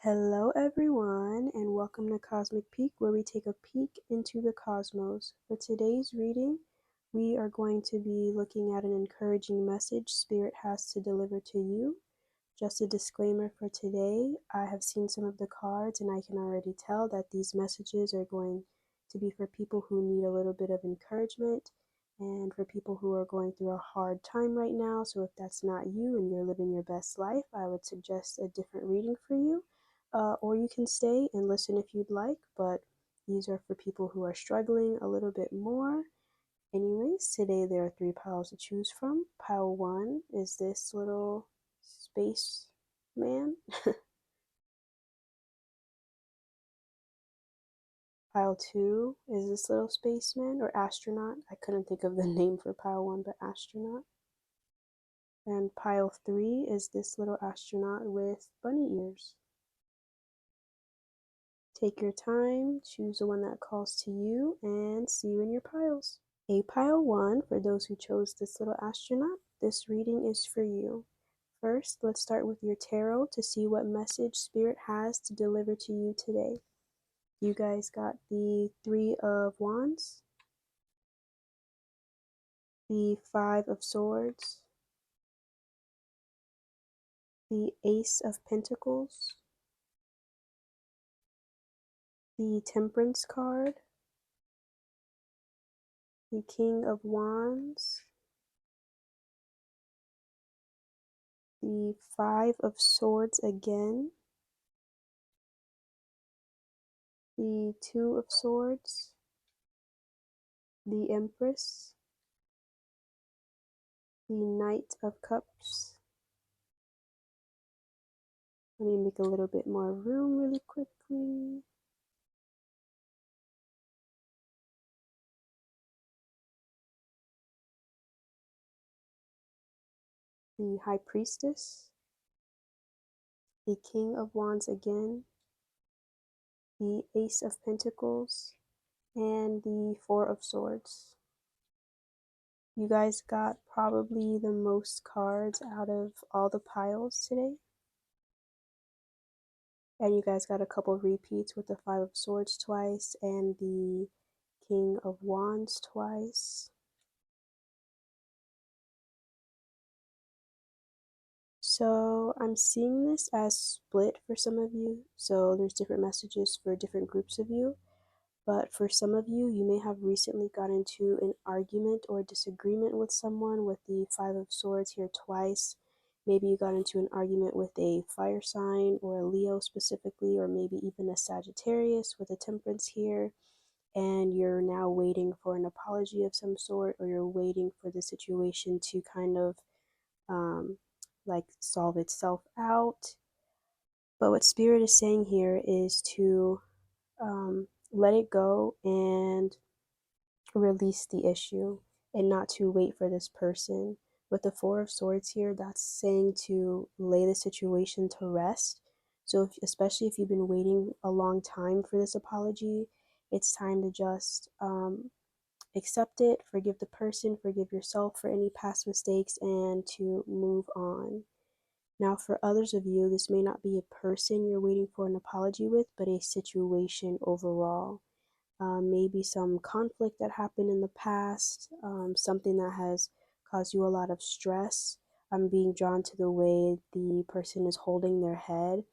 Hello, everyone, and welcome to Cosmic Peek, where we take a peek into the cosmos. For today's reading, we are going to be looking at an encouraging message Spirit has to deliver to you. Just a disclaimer for today, I have seen some of the cards, and I can already tell that these messages are going to be for people who need a little bit of encouragement and for people who are going through a hard time right now. So if that's not you and you're living your best life, I would suggest a different reading for you. Or you can stay and listen if you'd like, but these are for people who are struggling a little bit more. Anyways, today there are 3 piles to choose from. Pile 1 is this little space man. Pile 2 is this little spaceman or astronaut. I couldn't think of the name for pile 1, but astronaut. And pile 3 is this little astronaut with bunny ears. Take your time, choose the one that calls to you, and see you in your piles. A pile 1, for those who chose this little astronaut, this reading is for you. First, let's start with your tarot to see what message Spirit has to deliver to you today. You guys got the 3 of Wands, the 5 of Swords, the Ace of Pentacles, the Temperance card, the King of Wands, the 5 of Swords again, the 2 of Swords, the Empress, the Knight of Cups. Let me make a little bit more room really quickly. The High Priestess, the King of Wands again, the Ace of Pentacles, and the 4 of Swords. You guys got probably the most cards out of all the piles today. And you guys got a couple repeats with the 5 of Swords twice and the King of Wands twice. So I'm seeing this as split for some of you. So there's different messages for different groups of you. But for some of you, you may have recently got into an argument or disagreement with someone with the 5 of Swords here twice. Maybe you got into an argument with a fire sign or a Leo specifically, or maybe even a Sagittarius with a Temperance here. And you're now waiting for an apology of some sort, or you're waiting for the situation to kind of like solve itself out. But what Spirit is saying here is to let it go and release the issue and not to wait for this person. With the 4 of Swords here, that's saying to lay the situation to rest. So especially if you've been waiting a long time for this apology, it's time to just accept it, forgive the person, forgive yourself for any past mistakes, and to move on. Now, for others of you, this may not be a person you're waiting for an apology with, but a situation overall. Maybe some conflict that happened in the past, something that has caused you a lot of stress. I'm being drawn to the way the person is holding their head,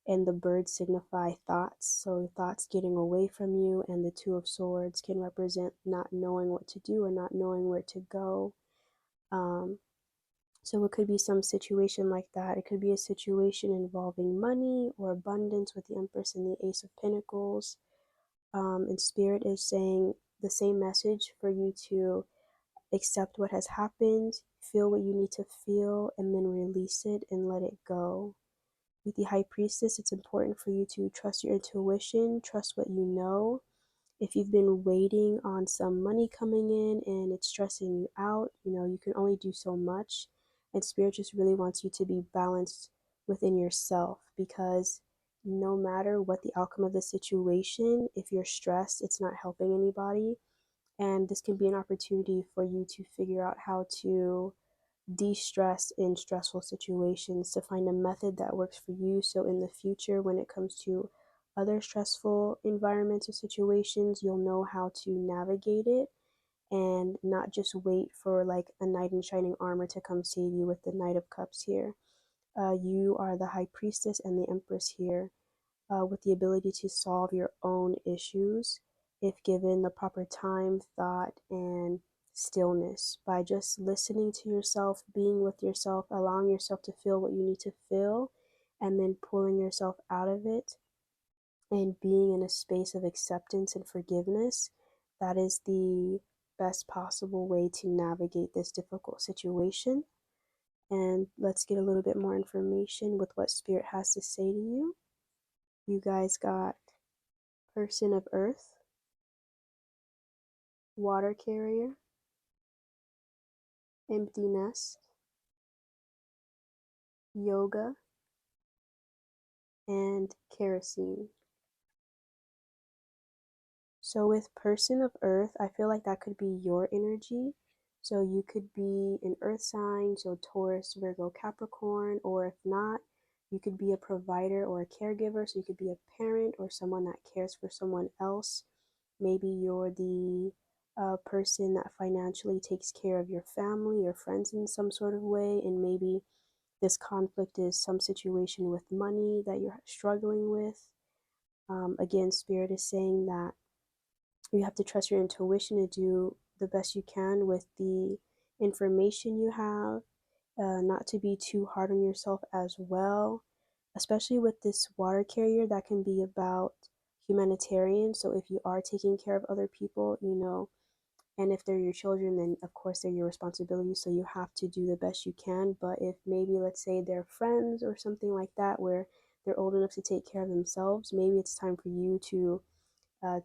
and the birds signify thoughts. So thoughts getting away from you, and the 2 of Swords can represent not knowing what to do or not knowing where to go. So it could be some situation like that. It could be a situation involving money or abundance with the Empress and the Ace of Pentacles. And Spirit is saying the same message for you to accept what has happened, feel what you need to feel, and then release it and let it go. With the High Priestess, it's important for you to trust your intuition, trust what you know. If you've been waiting on some money coming in and it's stressing you out, you can only do so much. And Spirit just really wants you to be balanced within yourself, because no matter what the outcome of the situation, if you're stressed, it's not helping anybody. And this can be an opportunity for you to figure out how to de-stress in stressful situations, to find a method that works for you. So in the future, when it comes to other stressful environments or situations, you'll know how to navigate it and not just wait for like a knight in shining armor to come save you with the Knight of Cups here. You are the High Priestess and the Empress here, with the ability to solve your own issues if given the proper time, thought, and stillness. By just listening to yourself, being with yourself, allowing yourself to feel what you need to feel, and then pulling yourself out of it and being in a space of acceptance and forgiveness, that is the best possible way to navigate this difficult situation. And let's get a little bit more information with what Spirit has to say to you. You guys got Person of Earth, Water Carrier, Empty Nest, Yoga, and Kerosene. So with Person of Earth, I feel like that could be your energy. So you could be an earth sign, so Taurus, Virgo, Capricorn, or if not, you could be a provider or a caregiver. So you could be a parent or someone that cares for someone else. Maybe you're the person that financially takes care of your family or friends in some sort of way, and maybe this conflict is some situation with money that you're struggling with. Again, Spirit is saying that you have to trust your intuition to do the best you can with the information you have, not to be too hard on yourself as well, especially with this water carrier that can be about humanitarian. So if you are taking care of other people, and if they're your children, then of course they're your responsibility. So you have to do the best you can. But if maybe, let's say, they're friends or something like that, where they're old enough to take care of themselves, maybe it's time for you to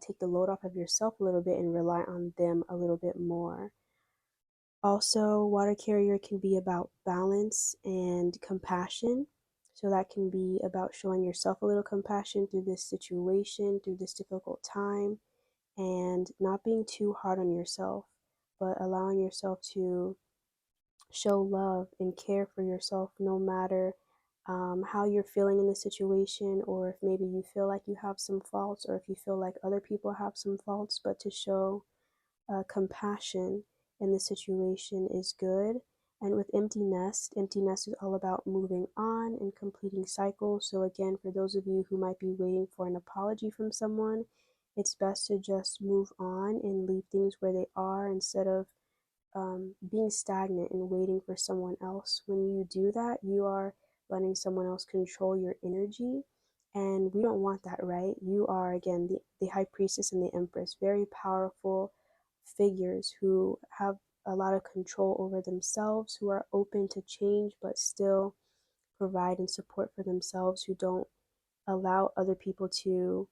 take the load off of yourself a little bit and rely on them a little bit more. Also, water carrier can be about balance and compassion. So that can be about showing yourself a little compassion through this situation, through this difficult time, and not being too hard on yourself, but allowing yourself to show love and care for yourself no matter how you're feeling in the situation, or if maybe you feel like you have some faults, or if you feel like other people have some faults, but to show compassion in the situation is good. And with empty nest is all about moving on and completing cycles. So again, for those of you who might be waiting for an apology from someone, it's best to just move on and leave things where they are instead of being stagnant and waiting for someone else. When you do that, you are letting someone else control your energy. And we don't want that, right? You are, again, the High Priestess and the Empress, very powerful figures who have a lot of control over themselves, who are open to change, but still provide and support for themselves, who don't allow other people to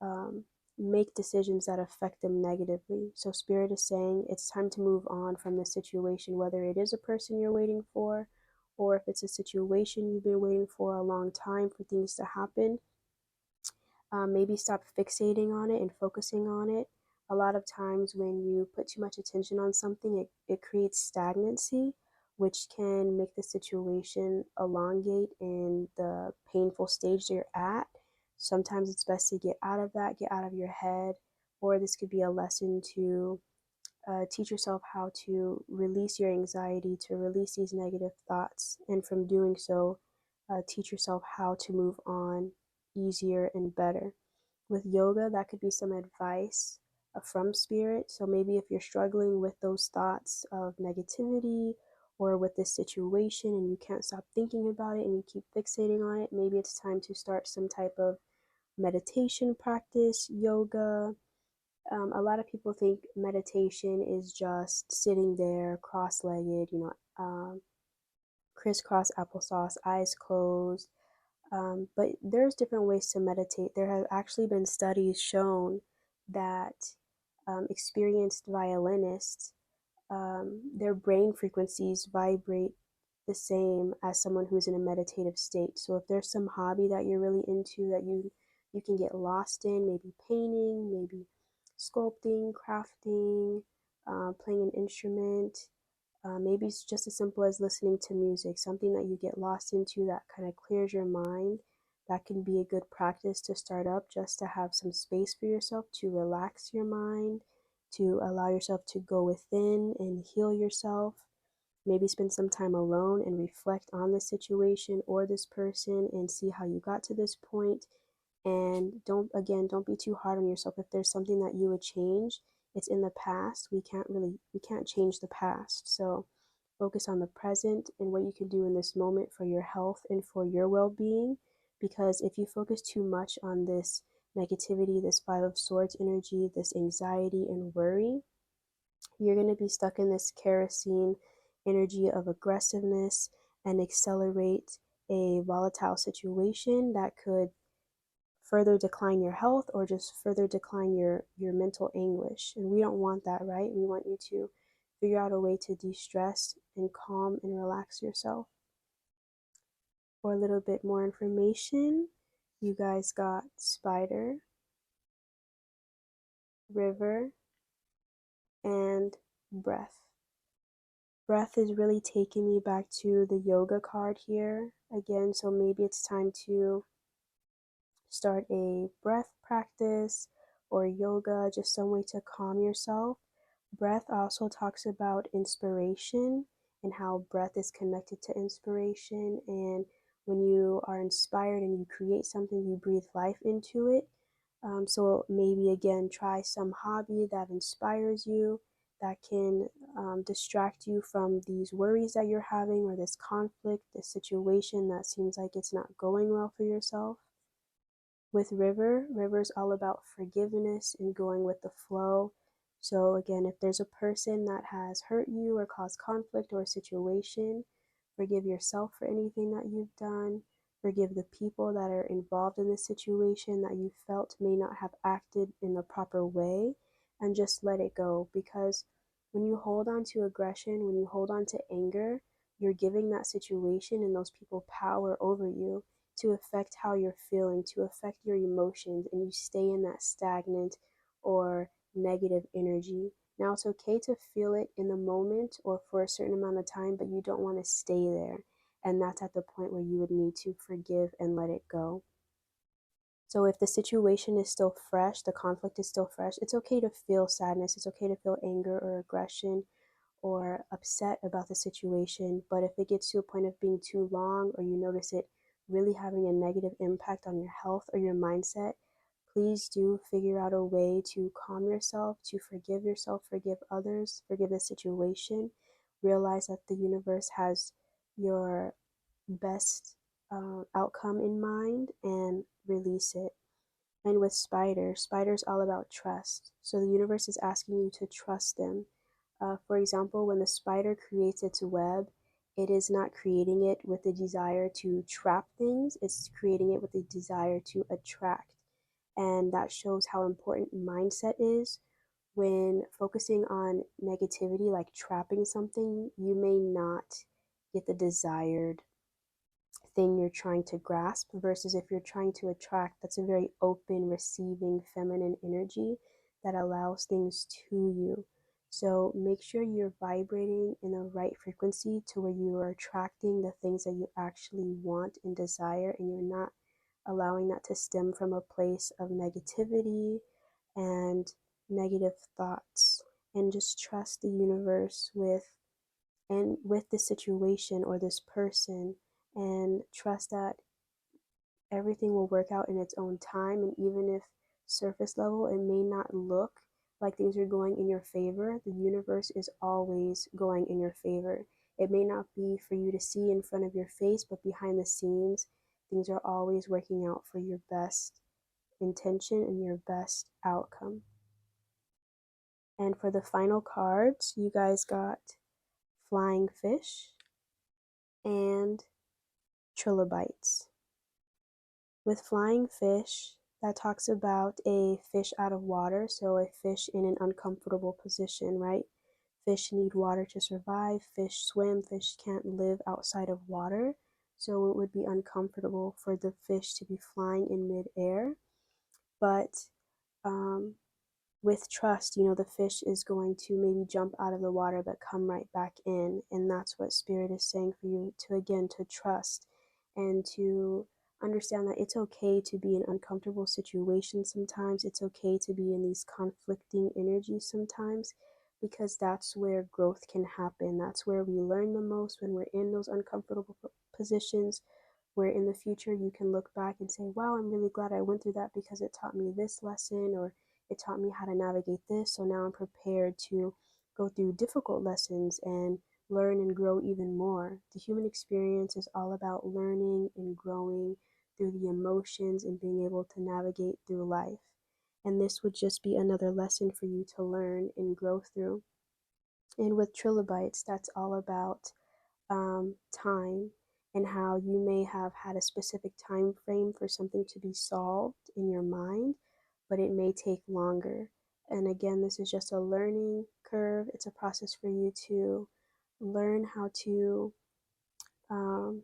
um, make decisions that affect them negatively. So, Spirit is saying it's time to move on from the situation, whether it is a person you're waiting for, or if it's a situation you've been waiting for a long time for things to happen. Maybe stop fixating on it and focusing on it. A lot of times, when you put too much attention on something, it creates stagnancy, which can make the situation elongate in the painful stage that you're at. Sometimes it's best to get out of that, get out of your head, or this could be a lesson to teach yourself how to release your anxiety, to release these negative thoughts, and from doing so, teach yourself how to move on easier and better. With yoga, that could be some advice from Spirit. So maybe if you're struggling with those thoughts of negativity or with this situation and you can't stop thinking about it and you keep fixating on it, maybe it's time to start some type of meditation practice, yoga. A lot of people think meditation is just sitting there cross-legged, crisscross applesauce, eyes closed. But there's different ways to meditate. There have actually been studies shown that experienced violinists, their brain frequencies vibrate the same as someone who's in a meditative state. So if there's some hobby that you're really into that you can get lost in, maybe painting, maybe sculpting, crafting, playing an instrument, Maybe it's just as simple as listening to music, something that you get lost into that kind of clears your mind. That can be a good practice to start up just to have some space for yourself to relax your mind, to allow yourself to go within and heal yourself. Maybe spend some time alone and reflect on the situation or this person and see how you got to this point. And don't be too hard on yourself. If there's something that you would change, it's in the past. We can't change the past. So focus on the present and what you can do in this moment for your health and for your well-being. Because if you focus too much on this negativity, this Five of Swords energy, this anxiety and worry, you're going to be stuck in this kerosene energy of aggressiveness and accelerate a volatile situation that could further decline your health or just further decline your mental anguish. And we don't want that, right? We want you to figure out a way to de-stress and calm and relax yourself. For a little bit more information, you guys got spider, river, and breath. Breath is really taking me back to the yoga card here again, so maybe it's time to start a breath practice or yoga, just some way to calm yourself. Breath also talks about inspiration and how breath is connected to inspiration. And when you are inspired and you create something, you breathe life into it. So maybe again, try some hobby that inspires you, that can distract you from these worries that you're having or this conflict, this situation that seems like it's not going well for yourself. With river's all about forgiveness and going with the flow. So again, if there's a person that has hurt you or caused conflict or a situation, forgive yourself for anything that you've done. Forgive the people that are involved in the situation that you felt may not have acted in the proper way, and just let it go. Because when you hold on to aggression, when you hold on to anger, you're giving that situation and those people power over you to affect how you're feeling, to affect your emotions, and you stay in that stagnant or negative energy. Now, it's okay to feel it in the moment or for a certain amount of time, but you don't want to stay there. And that's at the point where you would need to forgive and let it go. So, if the situation is still fresh, the conflict is still fresh, it's okay to feel sadness, it's okay to feel anger or aggression or upset about the situation. But if it gets to a point of being too long or you notice it really having a negative impact on your health or your mindset, please do figure out a way to calm yourself, forgive others, forgive the situation. Realize that the universe has your best outcome in mind and release it. And with spider's all about trust. So the universe is asking you to trust them. For example, when the spider creates its web, it is not creating it with the desire to trap things, it's creating it with the desire to attract. And that shows how important mindset is. When focusing on negativity, like trapping something, you may not get the desired thing you're trying to grasp, versus if you're trying to attract, that's a very open, receiving, feminine energy that allows things to you. So make sure you're vibrating in the right frequency to where you are attracting the things that you actually want and desire, and you're not allowing that to stem from a place of negativity and negative thoughts. And just trust the universe with this situation or this person, and trust that everything will work out in its own time. And even if surface level it may not look like things are going in your favor, the universe is always going in your favor. It may not be for you to see in front of your face, but behind the scenes things are always working out for your best intention and your best outcome. And for the final cards, you guys got flying fish and trilobites. With flying fish, that talks about a fish out of water, so a fish in an uncomfortable position, right? Fish need water to survive, fish swim, fish can't live outside of water, so it would be uncomfortable for the fish to be flying in midair. But with trust, you know, the fish is going to maybe jump out of the water but come right back in. And that's what Spirit is saying for you to, again, to trust and to understand that it's okay to be in uncomfortable situations sometimes. It's okay to be in these conflicting energies sometimes, because that's where growth can happen. That's where we learn the most, when we're in those uncomfortable positions, where in the future you can look back and say, wow, I'm really glad I went through that because it taught me this lesson, or it taught me how to navigate this. So now I'm prepared to go through difficult lessons and learn and grow even more. The human experience is all about learning and growing through the emotions and being able to navigate through life. And this would just be another lesson for you to learn and grow through. And with trilobites, that's all about time, and how you may have had a specific time frame for something to be solved in your mind, but it may take longer. And again, this is just a learning curve. It's a process for you to learn how to um,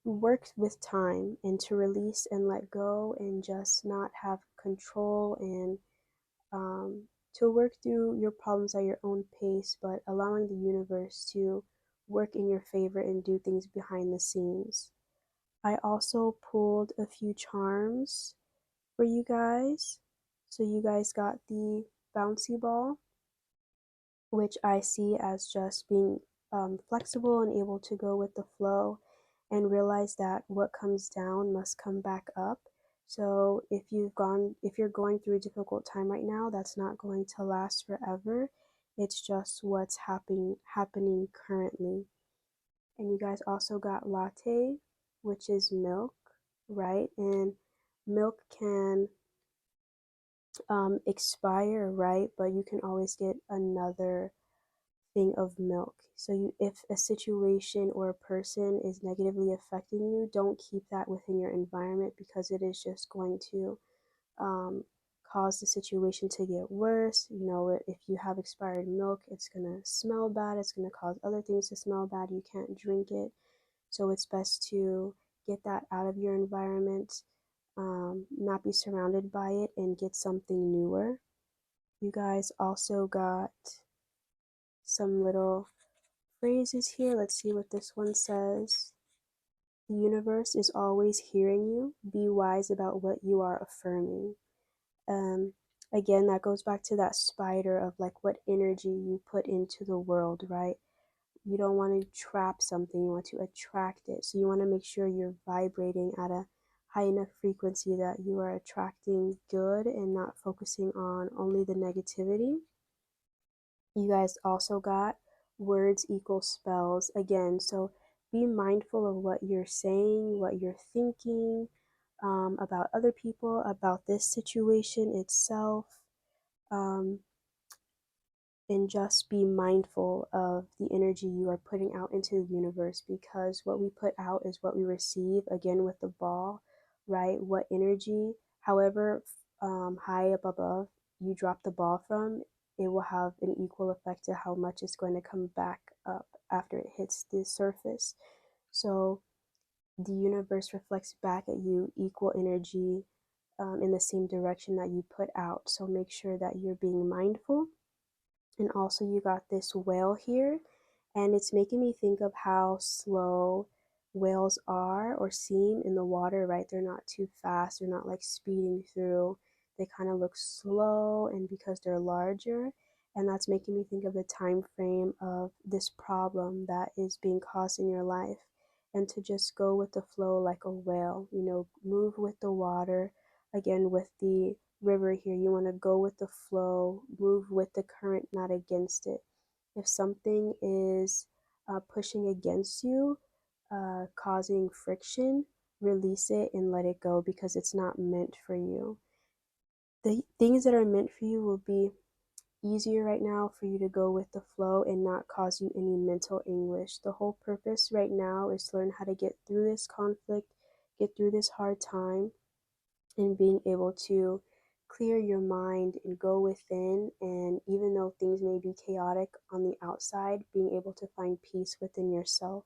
work with time and to release and let go and just not have control, and um, to work through your problems at your own pace, but allowing the universe to work in your favor and do things behind the scenes. I also pulled a few charms for you guys. So you guys got the bouncy ball, which I see as just being flexible and able to go with the flow, and realize that what comes down must come back up. So if you're going through a difficult time right now, that's not going to last forever. It's just what's happening currently. And you guys also got latte, which is milk, right? And milk can expire, right? But you can always get another thing of milk. So if a situation or a person is negatively affecting you, don't keep that within your environment, because it is just going to um, cause the situation to get worse. You know, if you have expired milk, it's gonna smell bad. It's gonna cause other things to smell bad. You can't drink it. So it's best to get that out of your environment, not be surrounded by it, and get something newer. You guys also got some little phrases here. Let's see what this one says. The universe is always hearing you. Be wise about what you are affirming. Um, Again, that goes back to that spider of like what energy you put into the world, right? You don't want to trap something, you want to attract it. So you want to make sure you're vibrating at a high enough frequency that you are attracting good and not focusing on only the negativity. You guys also got words equal spells again. So be mindful of what you're saying, what you're thinking, about other people, about this situation itself. Um, and just be mindful of the energy you are putting out into the universe, because what we put out is what we receive. Again, with the ball, right? What energy, however high up above you drop the ball from, it will have an equal effect to how much is going to come back up after it hits the surface. So the universe reflects back at you equal energy, in the same direction that you put out. So make sure that you're being mindful. And also you got this whale here, and it's making me think of how slow whales are or seem in the water, right? They're not too fast, they're not like speeding through. They kind of look slow, and because they're larger, and that's making me think of the time frame of this problem that is being caused in your life, and to just go with the flow like a whale, you know, move with the water. Again, with the river here, you want to go with the flow, move with the current, not against it. If something is pushing against you, causing friction, release it and let it go, because it's not meant for you. The things that are meant for you will be easier right now for you to go with the flow and not cause you any mental anguish. The whole purpose right now is to learn how to get through this conflict, get through this hard time, and being able to clear your mind and go within. And even though things may be chaotic on the outside, being able to find peace within yourself.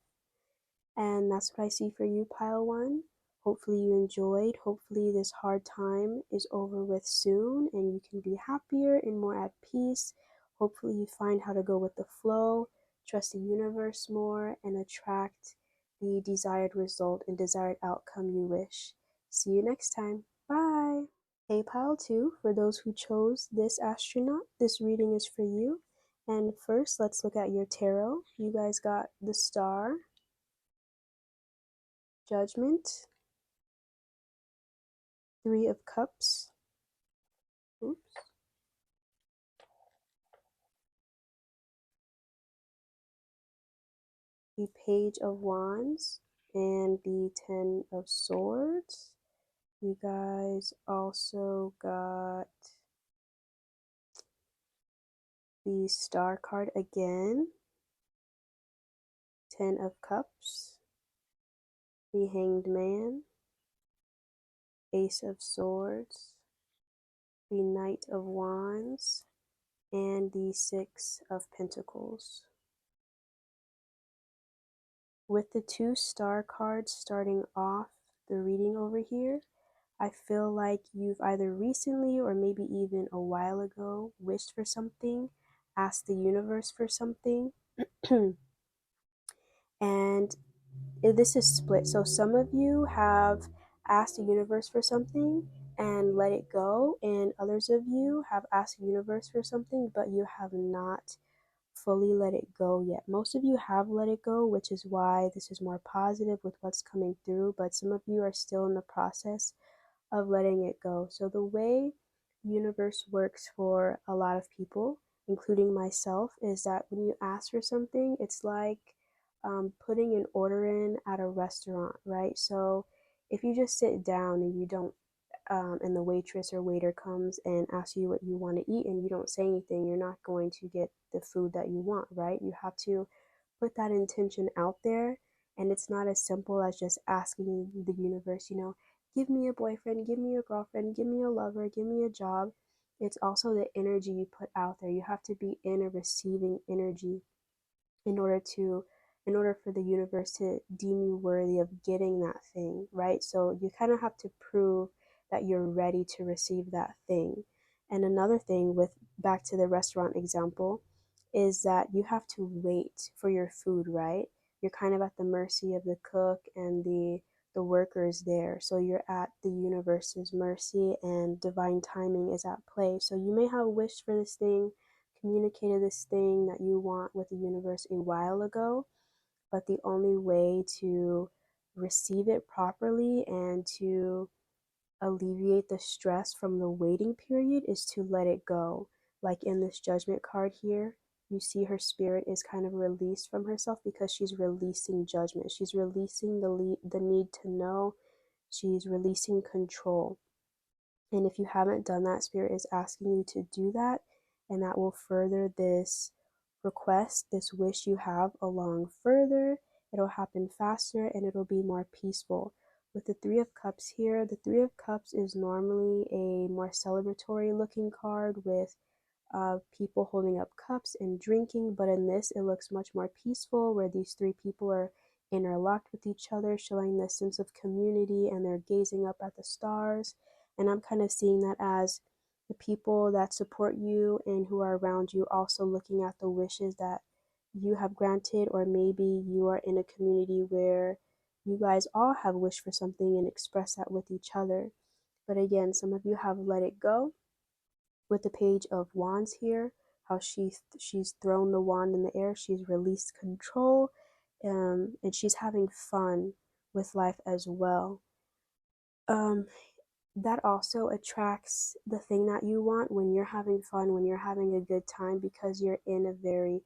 And that's what I see for you, pile one. Hopefully you enjoyed. Hopefully this hard time is over with soon and you can be happier and more at peace. Hopefully you find how to go with the flow, trust the universe more, and attract the desired result and desired outcome you wish. See you next time. Bye. Hey, pile 2, for those who chose this astronaut, this reading is for you. And first, let's look at your tarot. You guys got the Star, Judgment, Three of Cups, oops, the Page of Wands, and the Ten of Swords. You guys also got the Star card again, Ten of Cups, the Hanged Man, Ace of Swords, the Knight of Wands, and the Six of Pentacles. With the two star cards starting off the reading over here, I feel like you've either recently or maybe even a while ago wished for something, asked the universe for something, and this is split. So some of you have asked the universe for something and let it go, and others of you have asked the universe for something, but you have not fully let it go yet. Most of you have let it go, which is why this is more positive with what's coming through, but some of you are still in the process of letting it go. So the way universe works for a lot of people, including myself, is that when you ask for something, it's like putting an order in at a restaurant, right? So if you just sit down and you don't and the waitress or waiter comes and asks you what you want to eat and you don't say anything, you're not going to get the food that you want, right? You have to put that intention out there. And it's not as simple as just asking the universe, give me a boyfriend, give me a girlfriend, give me a lover, give me a job. It's also the energy you put out there. You have to be in a receiving energy in order to in order for the universe to deem you worthy of getting that thing, right? So you kind of have to prove that you're ready to receive that thing. And another thing, with back to the restaurant example, is that you have to wait for your food, right? You're kind of at the mercy of the cook and the workers there. So you're at the universe's mercy and divine timing is at play. So you may have wished for this thing, communicated this thing that you want with the universe a while ago, but the only way to receive it properly and to alleviate the stress from the waiting period is to let it go. Like in this judgment card here, you see her spirit is kind of released from herself because she's releasing judgment. She's releasing the need to know. She's releasing control. And if you haven't done that, Spirit is asking you to do that, and that will further this request, this wish you have along further. It'll happen faster and it'll be more peaceful. With the Three of Cups here, the Three of Cups is normally a more celebratory looking card with people holding up cups and drinking, but in this it looks much more peaceful where these three people are interlocked with each other, showing this sense of community, and they're gazing up at the stars. And I'm kind of seeing that as the people that support you and who are around you also looking at the wishes that you have granted, or maybe you are in a community where you guys all have wished for something and express that with each other. But again, some of you have let it go with the Page of Wands here, how she's thrown the wand in the air, she's released control, and she's having fun with life as well. That also attracts the thing that you want when you're having fun, when you're having a good time, because you're in a very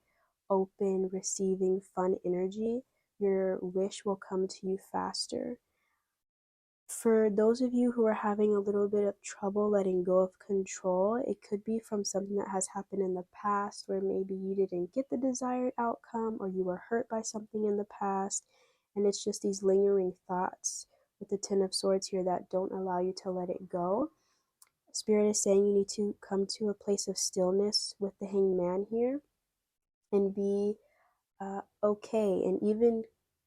open, receiving, fun energy. Your wish will come to you faster. For those of you who are having a little bit of trouble letting go of control, it could be from something that has happened in the past where maybe you didn't get the desired outcome or you were hurt by something in the past, and it's just these lingering thoughts with the Ten of Swords here that don't allow you to let it go. Spirit is saying you need to come to a place of stillness with the Hanged Man here and be okay and even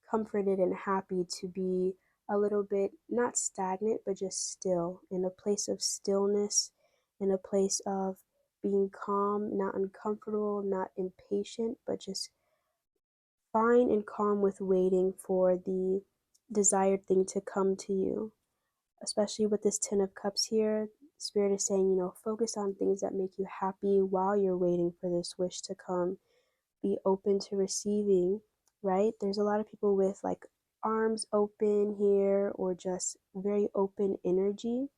comforted and happy to be a little bit not stagnant, but just still, in a place of stillness, in a place of being calm, not uncomfortable, not impatient, but just fine and calm with waiting for the desired thing to come to you. Especially with this Ten of Cups here, Spirit is saying, focus on things that make you happy while you're waiting for this wish to come. Be open to receiving, right? There's a lot of people with like arms open here, or just very open energy,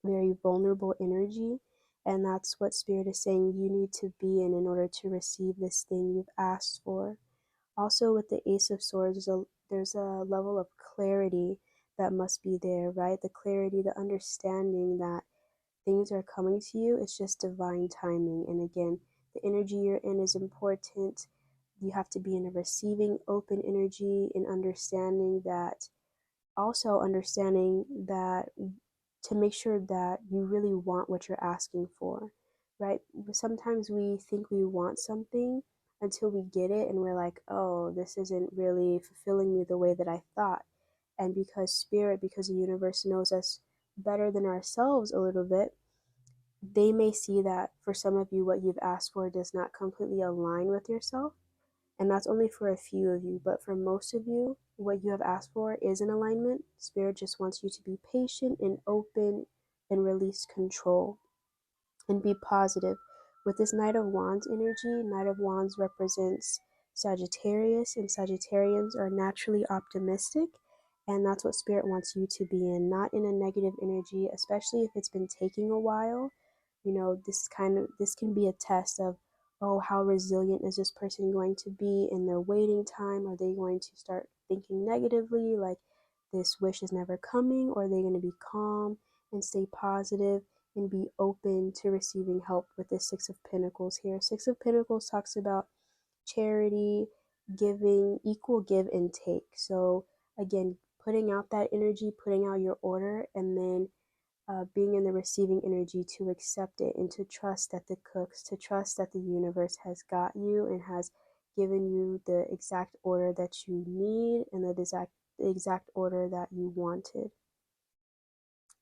very vulnerable energy. And that's what Spirit is saying you need to be in order to receive this thing you've asked for. Also, with the Ace of Swords, there's a level of clarity that must be there, right? The clarity, the understanding that things are coming to you. It's just divine timing. And again, the energy you're in is important. You have to be in a receiving, open energy, and understanding that to make sure that you really want what you're asking for, right? Sometimes we think we want something until we get it and we're like, oh, this isn't really fulfilling me the way that I thought. And because Spirit, because the universe knows us better than ourselves a little bit, they may see that for some of you, what you've asked for does not completely align with yourself. And that's only for a few of you. But for most of you, what you have asked for is in alignment. Spirit just wants you to be patient and open and release control and be positive. With this Knight of Wands energy, Knight of Wands represents Sagittarius, and Sagittarians are naturally optimistic. And that's what Spirit wants you to be in, not in a negative energy, especially if it's been taking a while. This can be a test of, oh, how resilient is this person going to be in their waiting time? Are they going to start thinking negatively, like this wish is never coming? Or are they going to be calm and stay positive and be open to receiving help? With this Six of Pentacles here, Six of Pentacles talks about charity, giving, equal give and take. So again, putting out that energy, putting out your order, and then being in the receiving energy to accept it and to trust that to trust that the universe has got you and has given you the exact order that you need and the exact order that you wanted.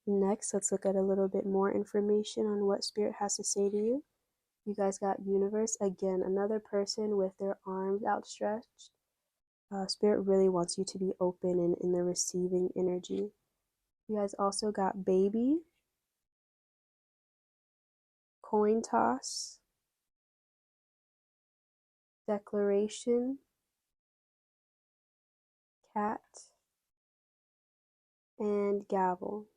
Next, let's look at a little bit more information on what Spirit has to say to you. You guys got Universe, again, another person with their arms outstretched. Spirit really wants you to be open and in the receiving energy. You guys also got Baby, Coin Toss, Declaration, Cat, and Gavel.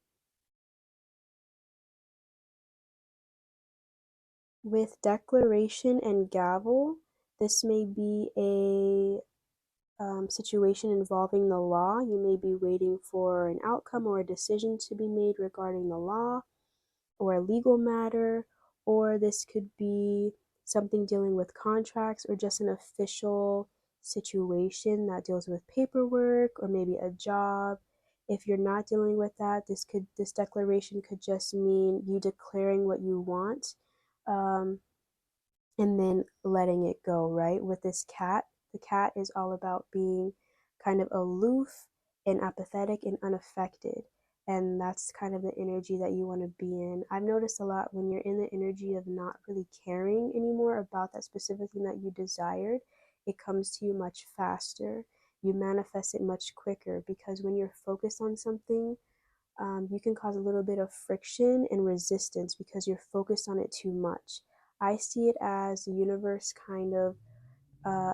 With Declaration and Gavel, this may be a situation involving the law. You may be waiting for an outcome or a decision to be made regarding the law or a legal matter, or this could be something dealing with contracts or just an official situation that deals with paperwork or maybe a job. If you're not dealing with that, this declaration could just mean you declaring what you want, um, and then letting it go, right? With this cat, the cat is all about being kind of aloof and apathetic and unaffected. And that's kind of the energy that you want to be in. I've noticed a lot when you're in the energy of not really caring anymore about that specific thing that you desired, it comes to you much faster. You manifest it much quicker because when you're focused on something, you can cause a little bit of friction and resistance because you're focused on it too much. I see it as the universe kind of,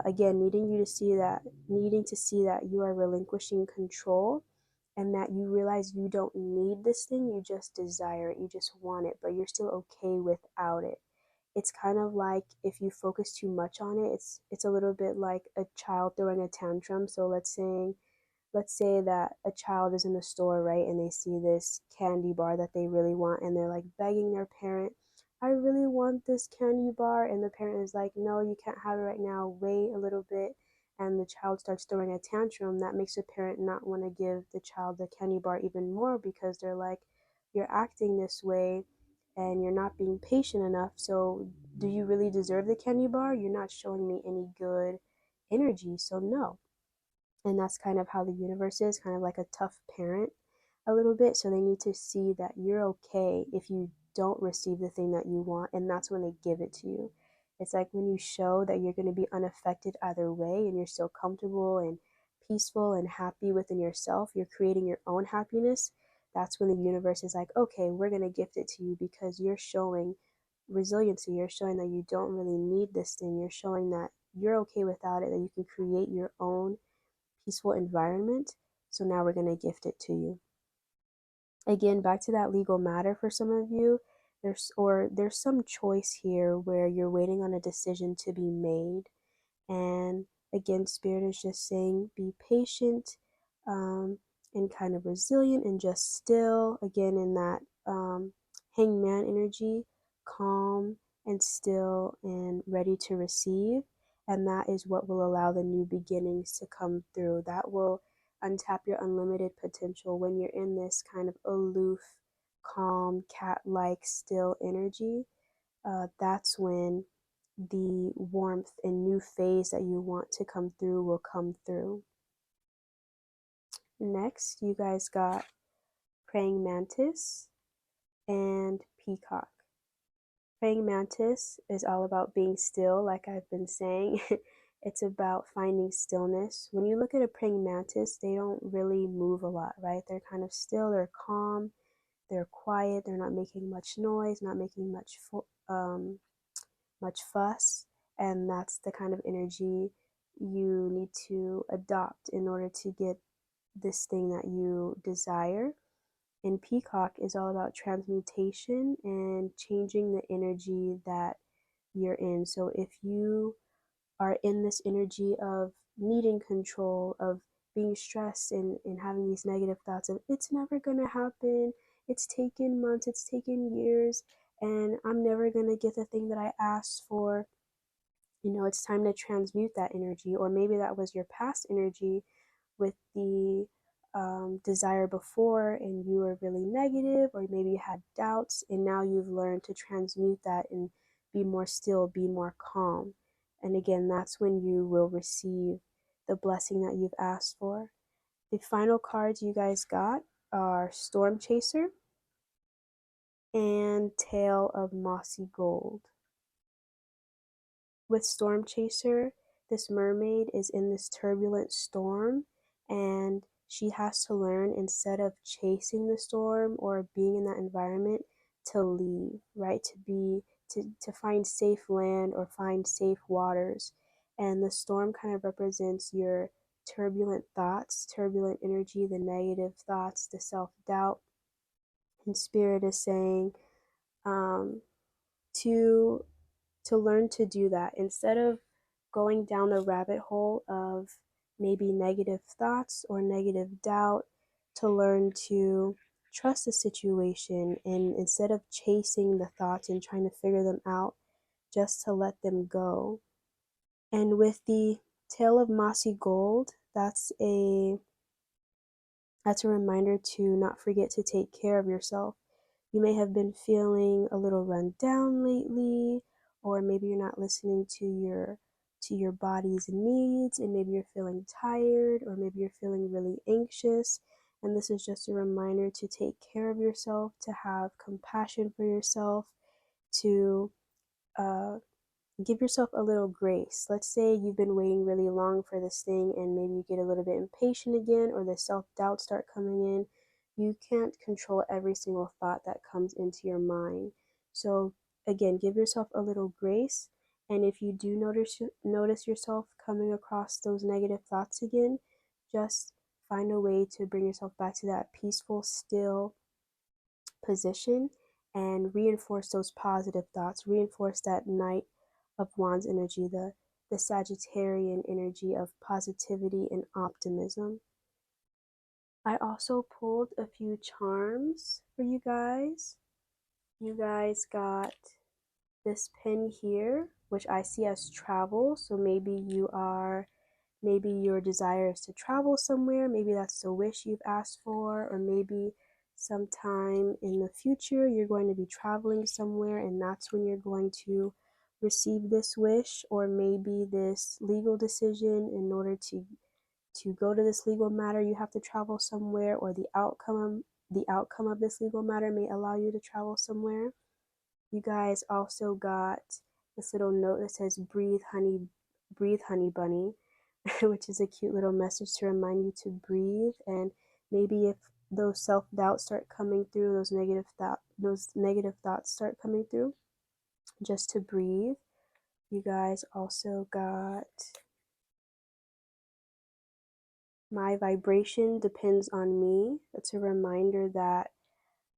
again, needing to see that you are relinquishing control and that you realize you don't need this thing, you just desire it, you just want it, but you're still okay without it. It's kind of like if you focus too much on it, it's a little bit like a child throwing a tantrum. So let's say that a child is in the store, right, and they see this candy bar that they really want, and they're like begging their parent, I really want this candy bar. And the parent is like, no, you can't have it right now, wait a little bit. And the child starts throwing a tantrum. That makes the parent not want to give the child the candy bar even more because they're like, you're acting this way and you're not being patient enough. So, do you really deserve the candy bar? You're not showing me any good energy. So, no. And that's kind of how the universe is, kind of like a tough parent a little bit. So they need to see that you're okay if you don't receive the thing that you want, and that's when they give it to you. It's like when you show that you're going to be unaffected either way and you're still comfortable and peaceful and happy within yourself, you're creating your own happiness. That's when the universe is like, okay, we're going to gift it to you because you're showing resiliency. You're showing that you don't really need this thing. You're showing that you're okay without it, that you can create your own peaceful environment. So now we're going to gift it to you. Again, back to that legal matter for some of you. There's some choice here where you're waiting on a decision to be made. And again, Spirit is just saying be patient, um, and kind of resilient and just still. Again, in that hangman energy, calm and still and ready to receive. And that is what will allow the new beginnings to come through. That will untap your unlimited potential when you're in this kind of aloof, calm, cat like, still energy. That's when the warmth and new phase that you want to come through will come through. Next, you guys got praying mantis and peacock. Praying mantis is all about being still, like I've been saying. It's about finding stillness. When you look at a praying mantis, they don't really move a lot, right? They're kind of still, they're calm, they're quiet, they're not making much noise, not making much fuss, and that's the kind of energy you need to adopt in order to get this thing that you desire. And Peacock is all about transmutation and changing the energy that you're in. So if you are in this energy of needing control, of being stressed and having these negative thoughts of it's never going to happen, it's taken months, it's taken years, and I'm never going to get the thing that I asked for, it's time to transmute that energy. Or maybe that was your past energy with the desire before and you were really negative, or maybe you had doubts and now you've learned to transmute that and be more still, be more calm. And again, that's when you will receive the blessing that you've asked for. The final cards you guys got are Storm Chaser and Tale of Mossy Gold. With Storm Chaser, this mermaid is in this turbulent storm, and she has to learn, instead of chasing the storm or being in that environment, to leave, right? To find safe land or find safe waters. And the storm kind of represents your turbulent thoughts, turbulent energy, the negative thoughts, the self-doubt. And Spirit is saying, um, to learn to do that, instead of going down the rabbit hole of maybe negative thoughts or negative doubt, to learn to trust the situation, and instead of chasing the thoughts and trying to figure them out, just to let them go. And with the Tale of Mossy Gold, that's a reminder to not forget to take care of yourself. You may have been feeling a little run down lately, or maybe you're not listening to your body's needs, and maybe you're feeling tired, or maybe you're feeling really anxious. And this is just a reminder to take care of yourself, to have compassion for yourself, to uh, give yourself a little grace. Let's say you've been waiting really long for this thing and maybe you get a little bit impatient again, or the self-doubt start coming in. You can't control every single thought that comes into your mind. So again, give yourself a little grace. And if you do notice yourself coming across those negative thoughts again, just find a way to bring yourself back to that peaceful, still position, and reinforce those positive thoughts, reinforce that Knight of Wands energy, the Sagittarian energy of positivity and optimism. I also pulled a few charms for you guys. You guys got this pen here, which I see as travel. So maybe your desire is to travel somewhere. Maybe that's the wish you've asked for, or maybe sometime in the future you're going to be traveling somewhere and that's when you're going to receive this wish, or maybe this legal decision in order to go to this legal matter, you have to travel somewhere, or the outcome of this legal matter may allow you to travel somewhere. You guys also got this little note that says breathe honey bunny, which is a cute little message to remind you to breathe. And maybe if those self-doubts start coming through, those negative thoughts start coming through, just to breathe. You guys also got my vibration depends on me. It's a reminder that,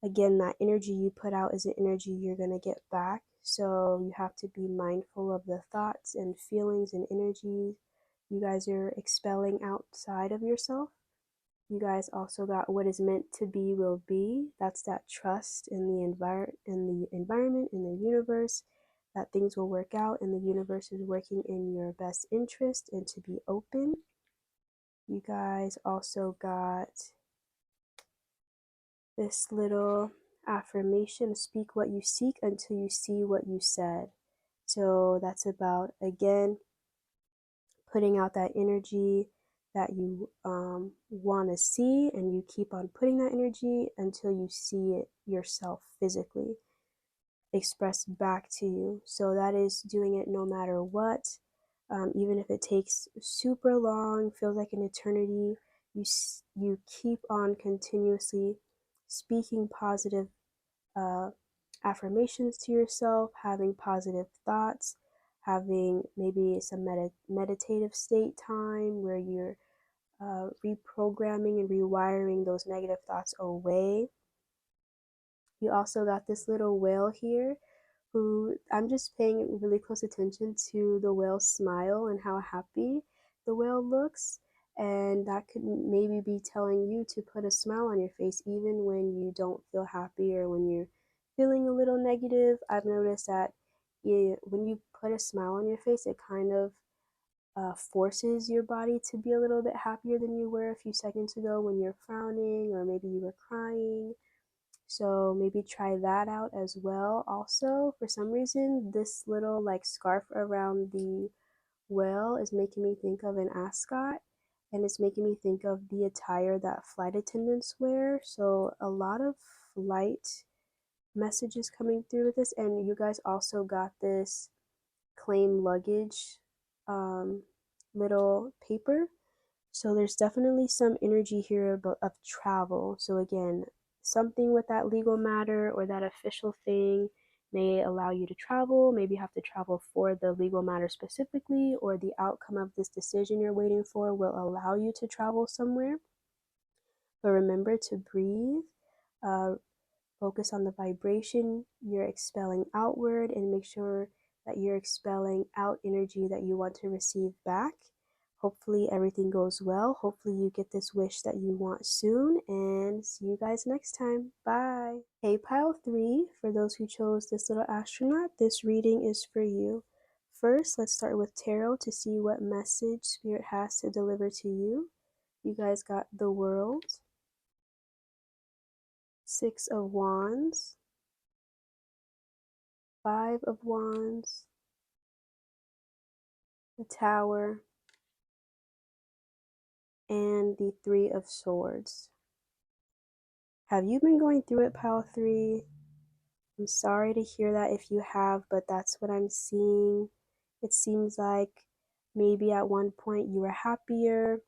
again, that energy you put out is the energy you're going to get back. So you have to be mindful of the thoughts and feelings and energies you guys are expelling outside of yourself. You guys also got what is meant to be will be. That's that trust in the environment, in the universe, that things will work out and the universe is working in your best interest, and to be open. You guys also got this little affirmation: speak what you seek until you see what you said. So that's about, again, putting out that energy that you want to see, and you keep on putting that energy until you see it yourself physically expressed back to you. So that is doing it no matter what. Even if it takes super long, feels like an eternity, you keep on continuously speaking positive affirmations to yourself, having positive thoughts, having maybe some meditative state time where you're reprogramming and rewiring those negative thoughts away. You also got this little whale here, who I'm just paying really close attention to the whale's smile and how happy the whale looks. And that could maybe be telling you to put a smile on your face even when you don't feel happy or when you're feeling a little negative. I've noticed that when you put a smile on your face, it kind of forces your body to be a little bit happier than you were a few seconds ago when you're frowning or maybe you were crying. So maybe try that out as well. Also, for some reason, this little like scarf around the whale is making me think of an ascot, and it's making me think of the attire that flight attendants wear. So a lot of flight messages coming through with this. And you guys also got this claim luggage little paper. So there's definitely some energy here of travel. So again, something with that legal matter or that official thing may allow you to travel. Maybe you have to travel for the legal matter specifically, or the outcome of this decision you're waiting for will allow you to travel somewhere. But remember to breathe. Uh, Focus on the vibration you're expelling outward, and make sure that you're expelling out energy that you want to receive back. Hopefully everything goes well. Hopefully you get this wish that you want soon, and see you guys next time. Bye. Hey, pile 3, for those who chose this little astronaut, this reading is for you. First, let's start with tarot to see what message Spirit has to deliver to you. You guys got the World, 6 of Wands, 5 of Wands, the Tower, and the 3 of Swords. Have you been going through it, pile 3? I'm sorry to hear that if you have, but that's what I'm seeing. It seems like maybe at one point you were happier,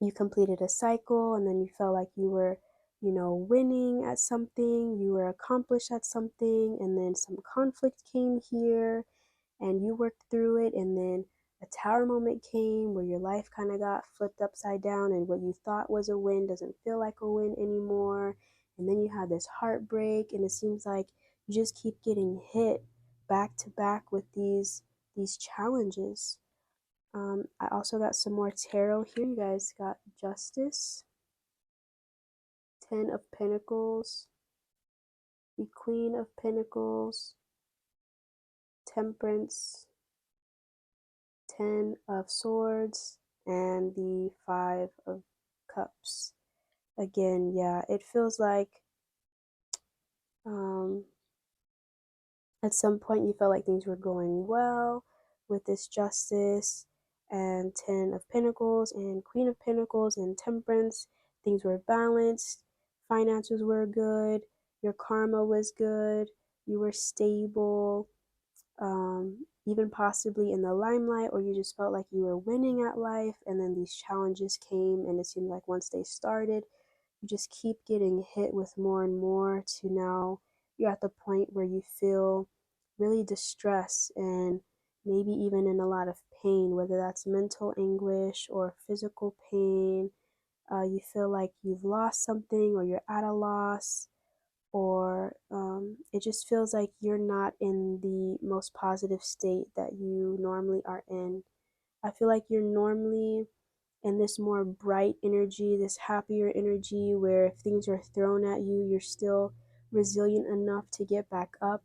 you completed a cycle, and then you felt like you were, winning at something, you were accomplished at something, and then some conflict came here, and you worked through it, and then a tower moment came where your life kind of got flipped upside down, and what you thought was a win doesn't feel like a win anymore. And then you had this heartbreak, and it seems like you just keep getting hit back to back with these challenges. I also got some more tarot here. You guys got Justice, 10 of Pentacles, the Queen of Pentacles, Temperance, 10 of Swords, and the 5 of Cups. Again, yeah, it feels like at some point you felt like things were going well with this Justice, and 10 of Pentacles and Queen of Pentacles and Temperance. Things were balanced, finances were good, your karma was good, you were stable, even possibly in the limelight, or you just felt like you were winning at life, and then these challenges came, and it seemed like once they started, you just keep getting hit with more and more, to now you're at the point where you feel really distressed and maybe even in a lot of pain, whether that's mental anguish or physical pain. You feel like you've lost something or you're at a loss, or it just feels like you're not in the most positive state that you normally are in. I feel like you're normally in this more bright energy, this happier energy, where if things are thrown at you, you're still resilient enough to get back up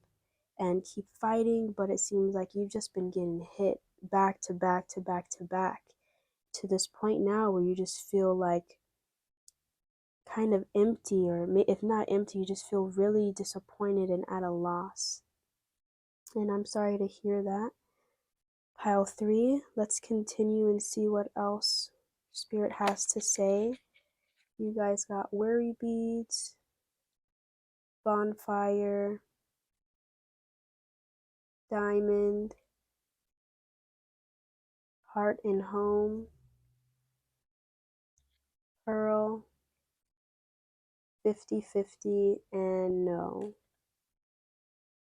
and keep fighting. But it seems like you've just been getting hit back to back to back to back, to this point now where you just feel like kind of empty, or if not empty, you just feel really disappointed and at a loss. And I'm sorry to hear that. Pile 3, let's continue and see what else Spirit has to say. You guys got worry beads, bonfire, diamond, heart and home, pearl, 50-50, and no.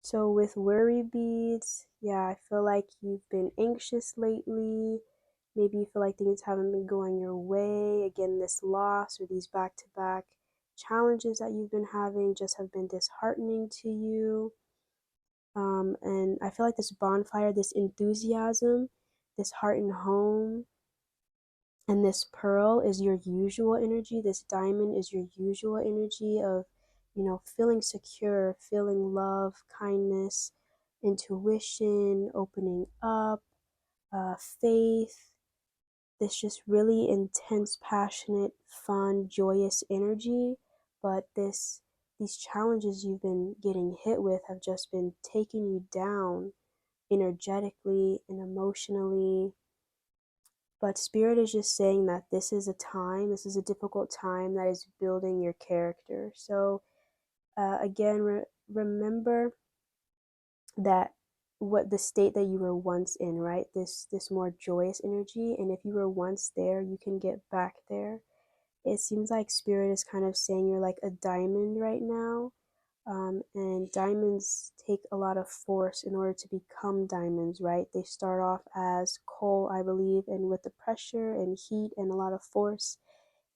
So with worry beads, yeah, I feel like you've been anxious lately. Maybe you feel like things haven't been going your way. Again, this loss or these back-to-back challenges that you've been having just have been disheartening to you. And I feel like this bonfire, this enthusiasm, this heart and home, and this pearl is your usual energy. This diamond is your usual energy of, feeling secure, feeling love, kindness, intuition, opening up, faith, this just really intense, passionate, fun, joyous energy. But these challenges you've been getting hit with have just been taking you down energetically and emotionally. But Spirit is just saying that this is a difficult time that is building your character. So, again, remember that what the state that you were once in, right? This more joyous energy. And if you were once there, you can get back there. It seems like Spirit is kind of saying you're like a diamond right now. And diamonds take a lot of force in order to become diamonds, right? They start off as coal, I believe, and with the pressure and heat and a lot of force,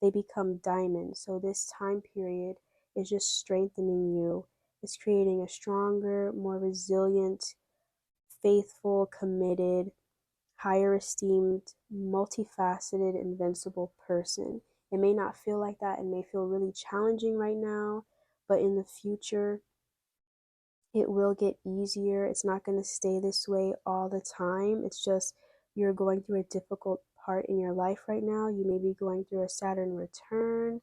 they become diamonds. So this time period is just strengthening you. It's creating a stronger, more resilient, faithful, committed, higher esteemed, multifaceted, invincible person. It may not feel like that. It may feel really challenging right now, but in the future, it will get easier. It's not going to stay this way all the time. It's just you're going through a difficult part in your life right now. You may be going through a Saturn return,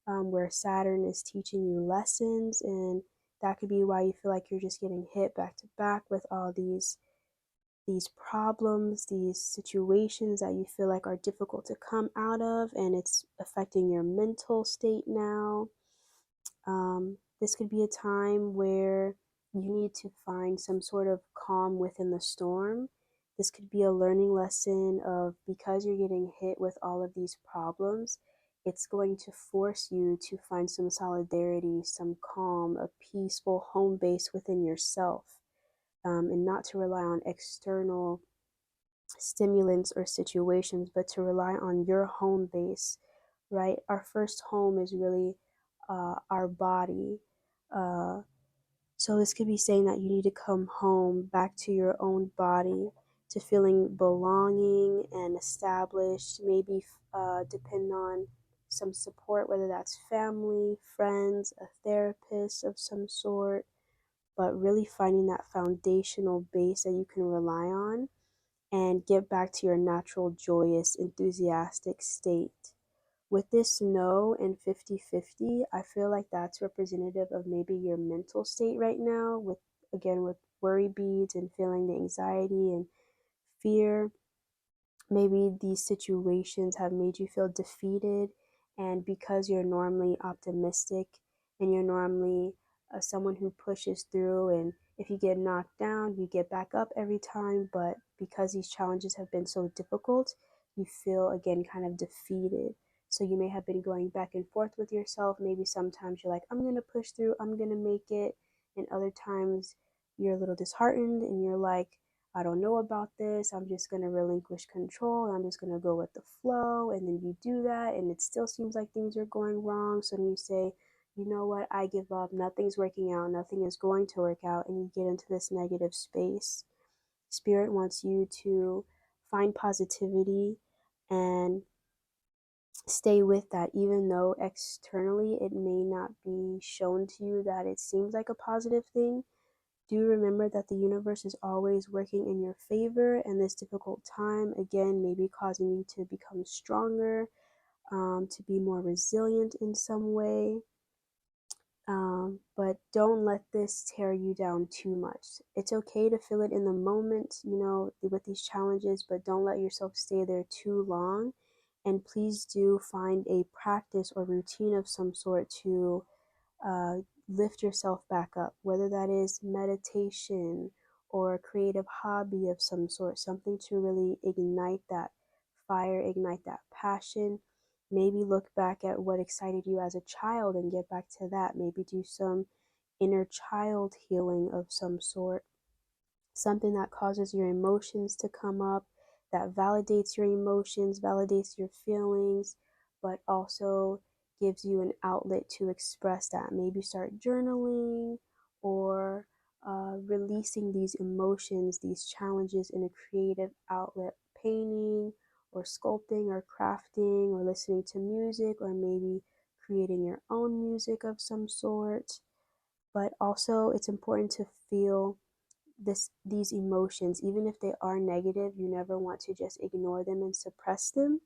where Saturn is teaching you lessons, and that could be why you feel like you're just getting hit back to back with all these problems, these situations that you feel like are difficult to come out of, and it's affecting your mental state now. This could be a time where you need to find some sort of calm within the storm. This could be a learning lesson of, because you're getting hit with all of these problems, it's going to force you to find some solidarity, some calm, a peaceful home base within yourself, and not to rely on external stimulants or situations, but to rely on your home base, right? Our first home is really our body. Uh, so this could be saying that you need to come home back to your own body, to feeling belonging and established, maybe depend on some support, whether that's family, friends, a therapist of some sort, but really finding that foundational base that you can rely on and get back to your natural, joyous, enthusiastic state. With this no and 50-50, I feel like that's representative of maybe your mental state right now, with, again, with worry beads and feeling the anxiety and fear. maybe these situations have made you feel defeated, and because you're normally optimistic and you're normally someone who pushes through, and if you get knocked down you get back up every time, but because these challenges have been so difficult you feel again kind of defeated. So you may have been going back and forth with yourself. Maybe sometimes you're like, I'm going to push through, I'm going to make it, and other times you're a little disheartened and you're like, I don't know about this. I'm just going to relinquish control. I'm just going to go with the flow. And then you do that, and it still seems like things are going wrong. So then you say, you know what? I give up. Nothing's working out. Nothing is going to work out. And you get into this negative space. Spirit wants you to find positivity and stay with that, even though externally it may not be shown to you that it seems like a positive thing. Do remember that the universe is always working in your favor, and this difficult time, again, may be causing you to become stronger, to be more resilient in some way. But don't let this tear you down too much. It's okay to feel it in the moment, with these challenges, but don't let yourself stay there too long. And please do find a practice or routine of some sort to uh, lift yourself back up, whether that is meditation or a creative hobby of some sort, something to really ignite that fire, ignite that passion. Maybe look back at what excited you as a child and get back to that. Maybe do some inner child healing of some sort, something that causes your emotions to come up, that validates your emotions, validates your feelings, but also gives you an outlet to express that. Maybe start journaling or releasing these emotions, these challenges in a creative outlet, painting or sculpting or crafting or listening to music, or maybe creating your own music of some sort. But also, it's important to feel these emotions, even if they are negative. You never want to just ignore them and suppress them.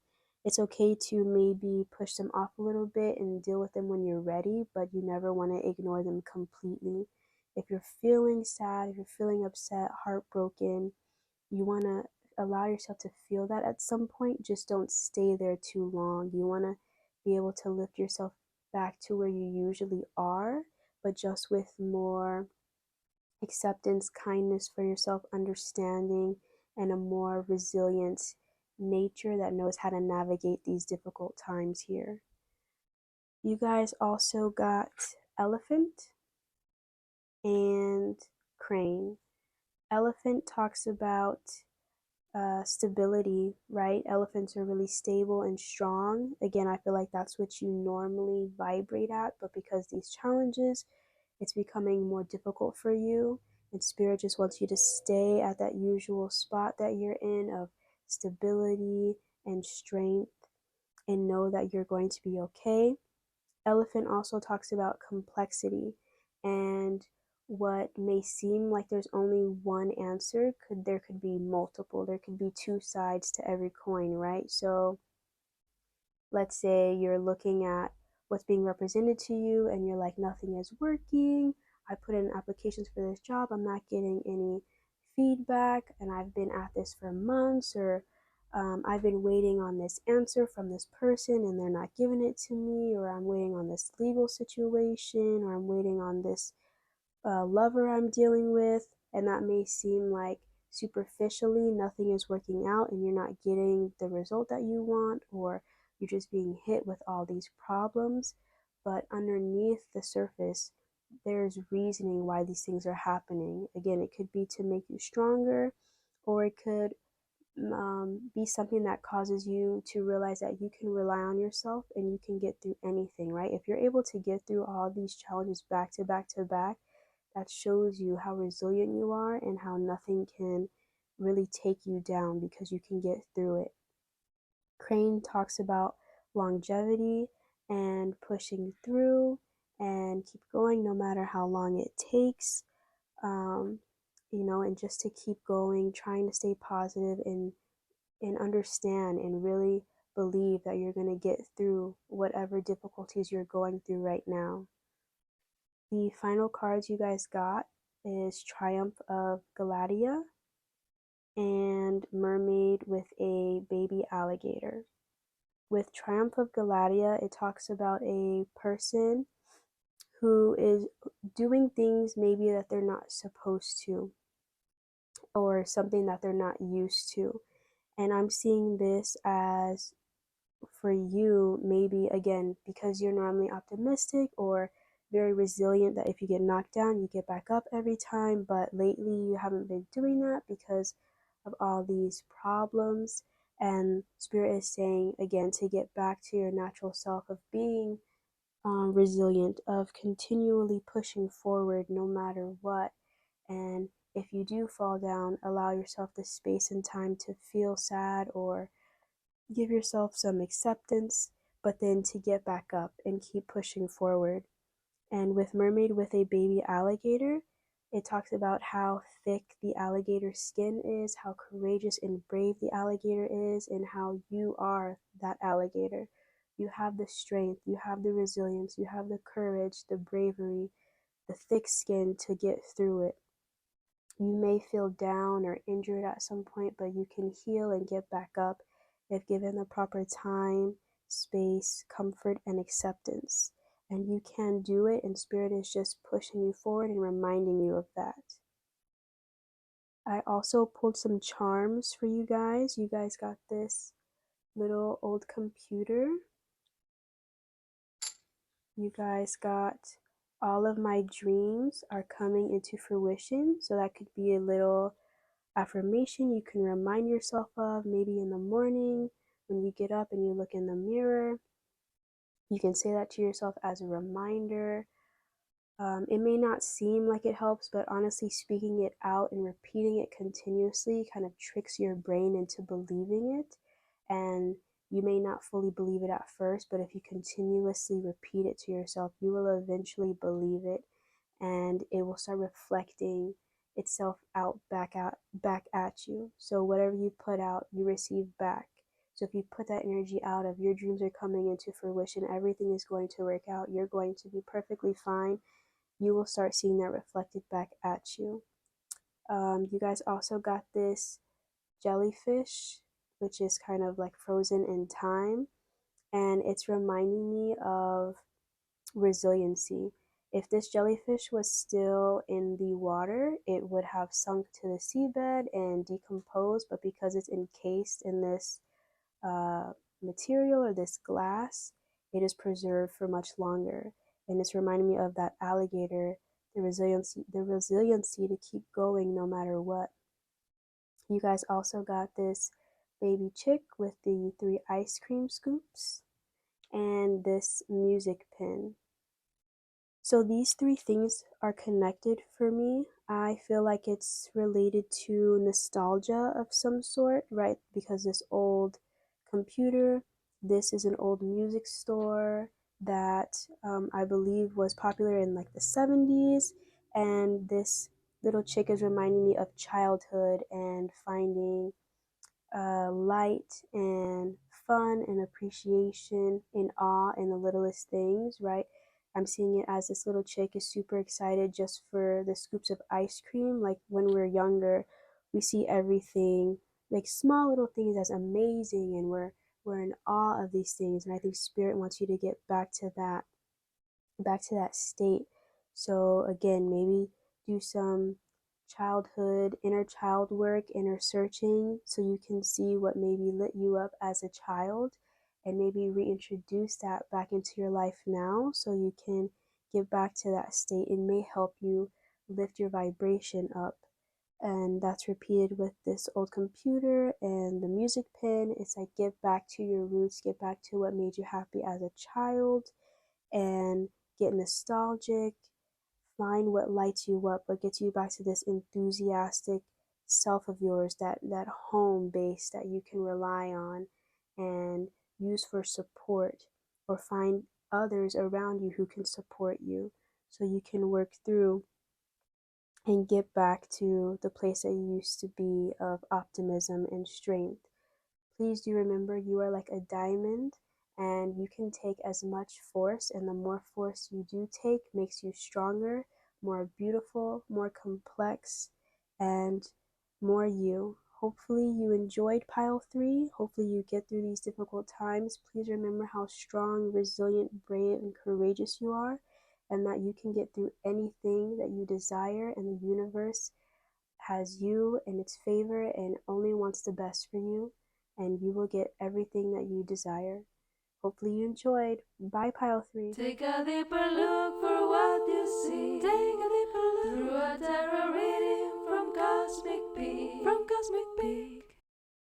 It's okay to maybe push them off a little bit and deal with them when you're ready, but you never want to ignore them completely. If you're feeling sad, if you're feeling upset, heartbroken, you want to allow yourself to feel that at some point. Just don't stay there too long. You want to be able to lift yourself back to where you usually are, but just with more acceptance, kindness for yourself, understanding, and a more resilient nature that knows how to navigate these difficult times here. You guys also got elephant and crane. Elephant talks about stability, right? Elephants are really stable and strong. Again, I feel like that's what you normally vibrate at, but because these challenges, it's becoming more difficult for you. And Spirit just wants you to stay at that usual spot that you're in of stability and strength, and know that you're going to be okay. Elephant also talks about complexity, and what may seem like there's only one answer, there could be multiple. There could be two sides to every coin, right? So let's say you're looking at what's being represented to you and you're like, nothing is working. I put in applications for this job, I'm not getting any feedback, and I've been at this for months, or I've been waiting on this answer from this person and they're not giving it to me, or I'm waiting on this legal situation, or I'm waiting on this lover I'm dealing with. And that may seem like superficially nothing is working out and you're not getting the result that you want, or you're just being hit with all these problems. But underneath the surface, there's reasoning why these things are happening. Again, it could be to make you stronger, or it could be something that causes you to realize that you can rely on yourself and you can get through anything, right? If you're able to get through all these challenges back to back to back, that shows you how resilient you are and how nothing can really take you down because you can get through it. Crane talks about longevity and pushing through and keep going no matter how long it takes. Um, and just to keep going, trying to stay positive and understand and really believe that you're going to get through whatever difficulties you're going through right now. The final cards you guys got is Triumph of Galatia and mermaid with a baby alligator. With Triumph of Galatea, it talks about a person who is doing things maybe that they're not supposed to, or something that they're not used to. And I'm seeing this as, for you, maybe again, because you're normally optimistic or very resilient, that if you get knocked down, you get back up every time. But lately, you haven't been doing that because of all these problems. And Spirit is saying, again, to get back to your natural self of being resilient, of continually pushing forward no matter what. And if you do fall down, allow yourself the space and time to feel sad or give yourself some acceptance, but then to get back up and keep pushing forward. And with Mermaid with a baby alligator, it talks about how thick the alligator skin is, how courageous and brave the alligator is, and how you are that alligator. You have the strength, you have the resilience, you have the courage, the bravery, the thick skin to get through it. You may feel down or injured at some point, but you can heal and get back up if given the proper time, space, comfort, and acceptance. And you can do it, and Spirit is just pushing you forward and reminding you of that. I also pulled some charms for you guys. You guys got this little old computer. You guys got all of my dreams are coming into fruition. So that could be a little affirmation you can remind yourself of, maybe in the morning when you get up and you look in the mirror. You can say that to yourself as a reminder. It may not seem like it helps, but honestly, speaking it out and repeating it continuously kind of tricks your brain into believing it. And you may not fully believe it at first, but if you continuously repeat it to yourself, you will eventually believe it, and it will start reflecting itself out back at you. So whatever you put out, you receive back. So if you put that energy out of your dreams are coming into fruition, everything is going to work out, you're going to be perfectly fine, you will start seeing that reflected back at you. You guys also got this jellyfish, which is kind of like frozen in time, and it's reminding me of resiliency. If this jellyfish was still in the water, it would have sunk to the seabed and decomposed, but because it's encased in this material or this glass, it is preserved for much longer. And it's reminding me of that alligator, the resiliency to keep going no matter what. You guys also got this baby chick with the 3 ice cream scoops and this music pin. So these 3 things are connected for me. I feel like it's related to nostalgia of some sort, right? Because this old computer, this is an old music store that I believe was popular in like the 70s. And this little chick is reminding me of childhood and finding light and fun and appreciation and awe in the littlest things, right? I'm seeing it as this little chick is super excited just for the scoops of ice cream. Like when we're younger, we see everything, like small little things, as amazing, and we're in awe of these things. And I think Spirit wants you to get back to that state. So again, maybe do some childhood, inner child work, inner searching, so you can see what maybe lit you up as a child, and maybe reintroduce that back into your life now so you can get back to that state. It may help you lift your vibration up. And that's repeated with this old computer and the music pin. It's like, get back to your roots, get back to what made you happy as a child, and get nostalgic, find what lights you up, but gets you back to this enthusiastic self of yours, that home base that you can rely on and use for support, or find others around you who can support you so you can work through and get back to the place that you used to be of optimism and strength. Please do remember, you are like a diamond, and you can take as much force, and the more force you do take makes you stronger, more beautiful, more complex, and more you. Hopefully you enjoyed pile 3. Hopefully you get through these difficult times. Please remember how strong, resilient, brave, and courageous you are, and that you can get through anything that you desire, and the universe has you in its favor and only wants the best for you, and you will get everything that you desire. Hopefully you enjoyed. Bye, pile 3. Take a deeper look for what you see. Take a deeper look through a tarot reading from Cosmic Peek.